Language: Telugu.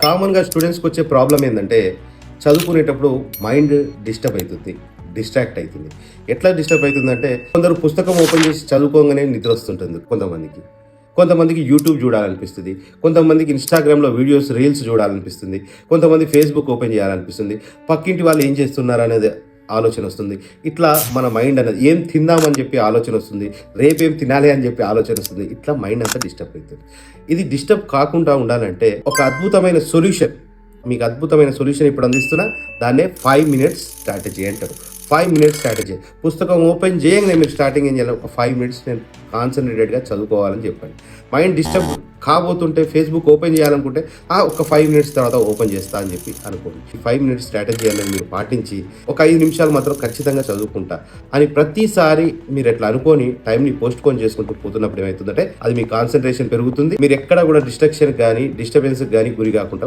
కామన్గా స్టూడెంట్స్కి వచ్చే ప్రాబ్లం ఏంటంటే చదువుకునేటప్పుడు మైండ్ డిస్టర్బ్ అవుతుంది, డిస్ట్రాక్ట్ అవుతుంది. ఎట్లా డిస్టర్బ్ అవుతుందంటే కొందరు పుస్తకం ఓపెన్ చేసి చదువుకోగానే నిద్ర వస్తుంటుంది కొంతమందికి యూట్యూబ్ చూడాలనిపిస్తుంది, కొంతమందికి ఇన్స్టాగ్రామ్లో వీడియోస్ రీల్స్ చూడాలనిపిస్తుంది, కొంతమంది ఫేస్బుక్ ఓపెన్ చేయాలనిపిస్తుంది, పక్కింటి వాళ్ళు ఏం చేస్తున్నారు అనేది ఆలోచన వస్తుంది. ఇట్లా మన మైండ్ అనేది ఏం తిందామని చెప్పి ఆలోచన వస్తుంది, రేపేం తినాలి అని చెప్పి ఆలోచన వస్తుంది. ఇట్లా మైండ్ అంతా డిస్టర్బ్ అవుతుంది. ఇది డిస్టర్బ్ కాకుండా ఉండాలంటే ఒక అద్భుతమైన సొల్యూషన్, మీకు అద్భుతమైన సొల్యూషన్ ఇప్పుడు అందిస్తున్నా. దాన్నే 5 మినిట్స్ స్ట్రాటజీ అంటారు. 5 మినిట్స్ స్ట్రాటజీ. పుస్తకం ఓపెన్ చేయగానే మీరు స్టార్టింగ్ ఏం చేయాలి, ఒక 5 మినిట్స్ నేను కాన్సన్ట్రేటెడ్గా చదువుకోవాలని చెప్పండి. మైండ్ డిస్టర్బ్ కాబోతుంటే ఫేస్బుక్ ఓపెన్ చేయాలనుకుంటే ఒక 5 మినిట్స్ తర్వాత ఓపెన్ చేస్తా అని చెప్పి అనుకోండి. ఈ 5 మినిట్స్ స్ట్రాటజీ అనేది మీరు పాటించి ఒక 5 నిమిషాలు మాత్రం ఖచ్చితంగా చదువుకుంటా అని ప్రతిసారి మీరు ఎట్లా అనుకొని టైంని పోస్ట్ పోన్ చేసుకుంటూ పోతున్నప్పుడు ఏమవుతుందంటే అది మీ కాన్సన్ట్రేషన్ పెరుగుతుంది. మీరు ఎక్కడ కూడా డిస్ట్రక్షన్ కానీ డిస్టర్బెన్స్ కానీ గురి కాకుండా